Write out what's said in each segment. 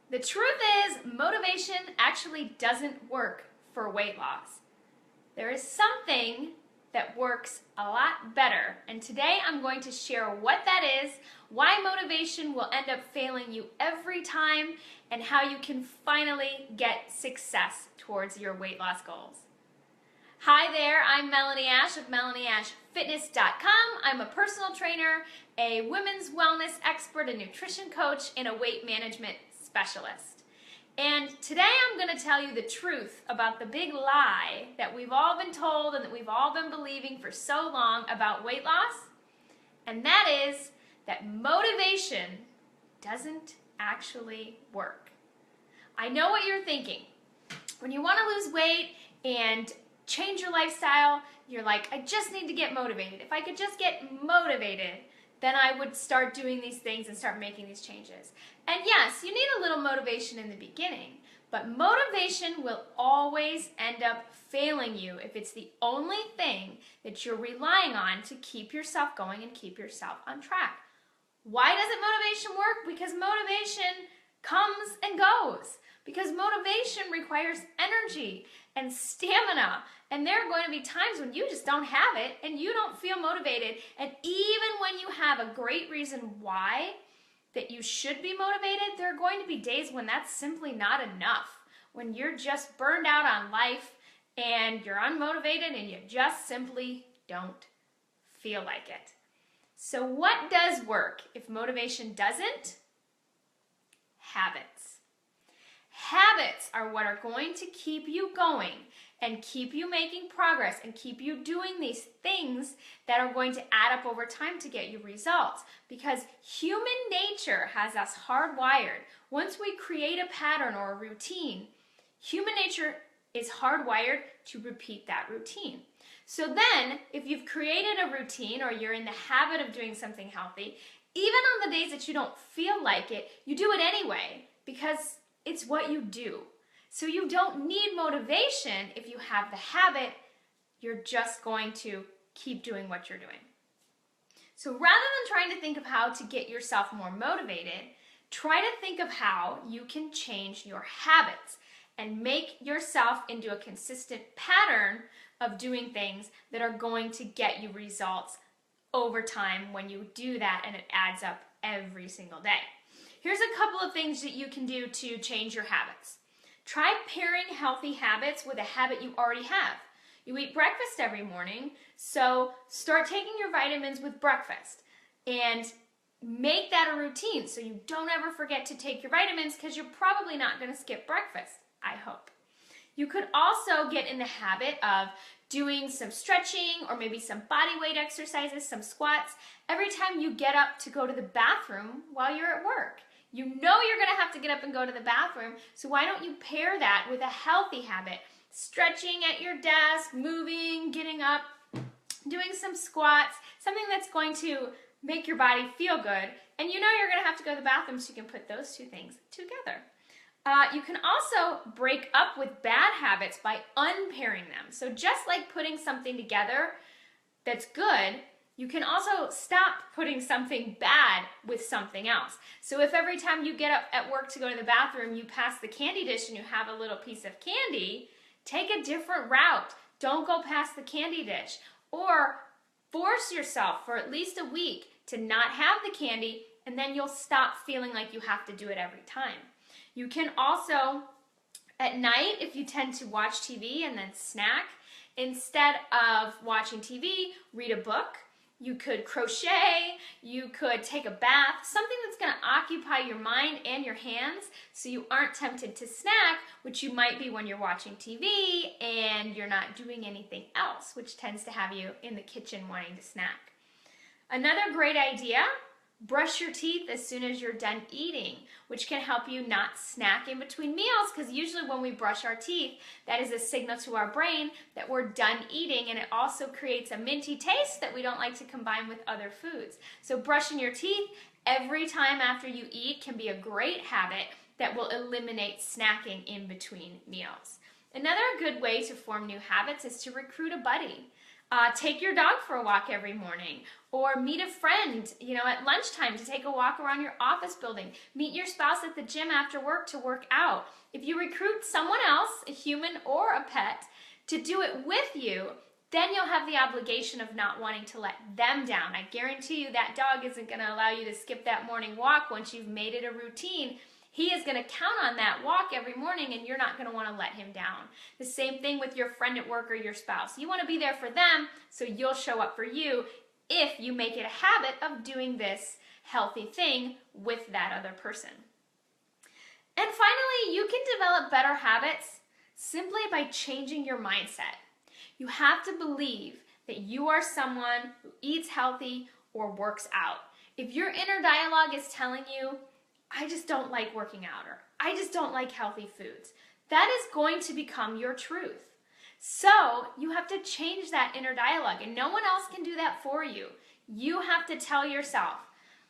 The truth is, motivation actually doesn't work for weight loss. There is something that works a lot better, and today I'm going to share what that is, why motivation will end up failing you every time, and how you can finally get success towards your weight loss goals. Hi there, I'm Melanie Ash of MelanieAshFitness.com. I'm a personal trainer, a women's wellness expert, a nutrition coach, and a weight management specialist. And today I'm going to tell you the truth about the big lie that we've all been told and that we've all been believing for so long about weight loss, and that is that motivation doesn't actually work. I know what you're thinking. When you want to lose weight and change your lifestyle, you're like, I just need to get motivated. If I could just get motivated, then I would start doing these things and start making these changes. And yes, you need a little motivation in the beginning, but motivation will always end up failing you if it's the only thing that you're relying on to keep yourself going and keep yourself on track. Why doesn't motivation work? Because motivation comes and goes. Because motivation requires energy and stamina. And there are going to be times when you just don't have it and you don't feel motivated. And even when you have a great reason why that you should be motivated, there are going to be days when that's simply not enough. When you're just burned out on life and you're unmotivated and you just simply don't feel like it. So what does work if motivation doesn't? Habits. Habits are what are going to keep you going and keep you making progress and keep you doing these things that are going to add up over time to get you results. Because human nature has us hardwired. Once we create a pattern or a routine, human nature is hardwired to repeat that routine. So then, if you've created a routine or you're in the habit of doing something healthy, even on the days that you don't feel like it, you do it anyway because it's what you do. So you don't need motivation if you have the habit. You're just going to keep doing what you're doing. So rather than trying to think of how to get yourself more motivated, try to think of how you can change your habits and make yourself into a consistent pattern of doing things that are going to get you results over time when you do that, and it adds up every single day. Here's a couple of things that you can do to change your habits. Try pairing healthy habits with a habit you already have. You eat breakfast every morning, so start taking your vitamins with breakfast and make that a routine so you don't ever forget to take your vitamins, because you're probably not going to skip breakfast, I hope. You could also get in the habit of doing some stretching or maybe some body weight exercises, some squats, every time you get up to go to the bathroom while you're at work. You know you're going to have to get up and go to the bathroom, so why don't you pair that with a healthy habit? Stretching at your desk, moving, getting up, doing some squats, something that's going to make your body feel good, and you know you're going to have to go to the bathroom, so you can put those two things together. You can also break up with bad habits by unpairing them. So just like putting something together that's good, you can also stop putting something bad with something else. So if every time you get up at work to go to the bathroom, you pass the candy dish and you have a little piece of candy, take a different route. Don't go past the candy dish. Or force yourself for at least a week to not have the candy, and then you'll stop feeling like you have to do it every time. You can also, at night, if you tend to watch TV and then snack, instead of watching TV, read a book. You could crochet, you could take a bath, something that's going to occupy your mind and your hands so you aren't tempted to snack, which you might be when you're watching TV and you're not doing anything else, which tends to have you in the kitchen wanting to snack. Another great idea, brush your teeth as soon as you're done eating, which can help you not snack in between meals, because usually when we brush our teeth, that is a signal to our brain that we're done eating, and it also creates a minty taste that we don't like to combine with other foods. So brushing your teeth every time after you eat can be a great habit that will eliminate snacking in between meals. Another good way to form new habits is to recruit a buddy. Take your dog for a walk every morning, or meet a friend, at lunchtime to take a walk around your office building. Meet your spouse at the gym after work to work out. If you recruit someone else, a human or a pet, to do it with you, then you'll have the obligation of not wanting to let them down. I guarantee you that dog isn't going to allow you to skip that morning walk once you've made it a routine. He is going to count on that walk every morning, and you're not going to want to let him down. The same thing with your friend at work or your spouse. You want to be there for them, so you'll show up for you if you make it a habit of doing this healthy thing with that other person. And finally, you can develop better habits simply by changing your mindset. You have to believe that you are someone who eats healthy or works out. If your inner dialogue is telling you, I just don't like working out, or I just don't like healthy foods, that is going to become your truth. So you have to change that inner dialogue, and no one else can do that for you. You have to tell yourself,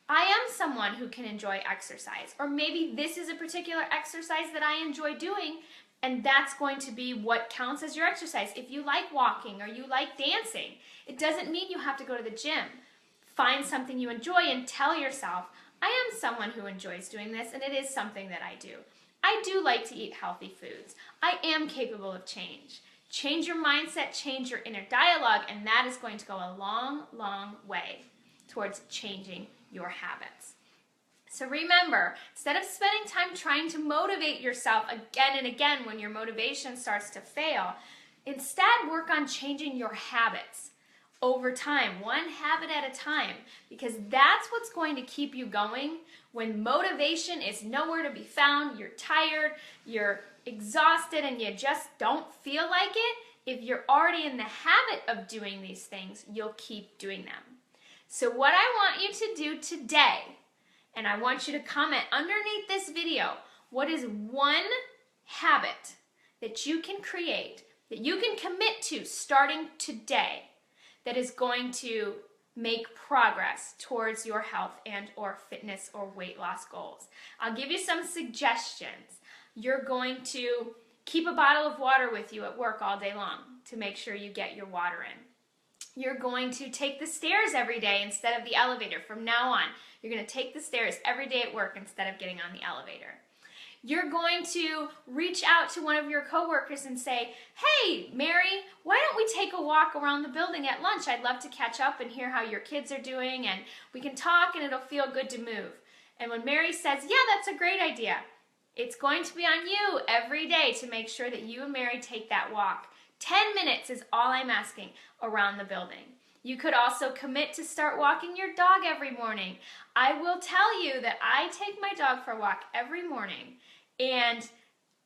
I am someone who can enjoy exercise, or maybe this is a particular exercise that I enjoy doing, and that's going to be what counts as your exercise. If you like walking or you like dancing, it doesn't mean you have to go to the gym. Find something you enjoy and tell yourself, I am someone who enjoys doing this, and it is something that I do. I do like to eat healthy foods. I am capable of change. Change your mindset, change your inner dialogue, and that is going to go a long, long way towards changing your habits. So remember, instead of spending time trying to motivate yourself again and again when your motivation starts to fail, instead work on changing your habits over time, one habit at a time, because that's what's going to keep you going when motivation is nowhere to be found, you're tired, you're exhausted, and you just don't feel like it. If you're already in the habit of doing these things, you'll keep doing them. So what I want you to do today, and I want you to comment underneath this video, what is one habit that you can create, that you can commit to starting today, that is going to make progress towards your health and or fitness or weight loss goals. I'll give you some suggestions. You're going to keep a bottle of water with you at work all day long to make sure you get your water in. You're going to take the stairs every day instead of the elevator. From now on, you're going to take the stairs every day at work instead of getting on the elevator. You're going to reach out to one of your coworkers and say, hey, Mary, why don't we take a walk around the building at lunch? I'd love to catch up and hear how your kids are doing, and we can talk and it'll feel good to move. And when Mary says, yeah, that's a great idea, it's going to be on you every day to make sure that you and Mary take that walk. 10 minutes is all I'm asking around the building. You could also commit to start walking your dog every morning. I will tell you that I take my dog for a walk every morning, and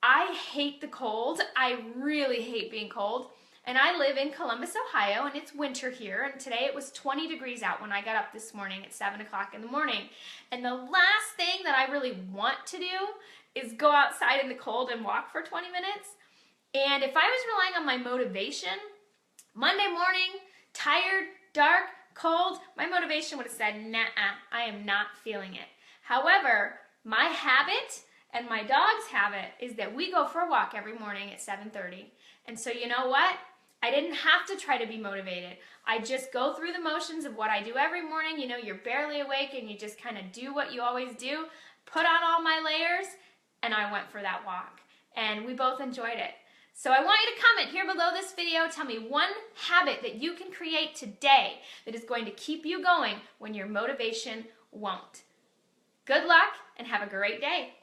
I hate the cold. I really hate being cold. And I live in Columbus, Ohio, and it's winter here. And today it was 20 degrees out when I got up this morning at 7 o'clock in the morning. And the last thing that I really want to do is go outside in the cold and walk for 20 minutes. And if I was relying on my motivation, Monday morning, tired, dark, cold, my motivation would have said, nah, I am not feeling it. However, my habit and my dog's habit is that we go for a walk every morning at 7:30. And so you know what? I didn't have to try to be motivated. I just go through the motions of what I do every morning. You know, you're barely awake and you just kind of do what you always do. Put on all my layers, and I went for that walk. And we both enjoyed it. So I want you to comment here below this video. Tell me one habit that you can create today that is going to keep you going when your motivation won't. Good luck and have a great day.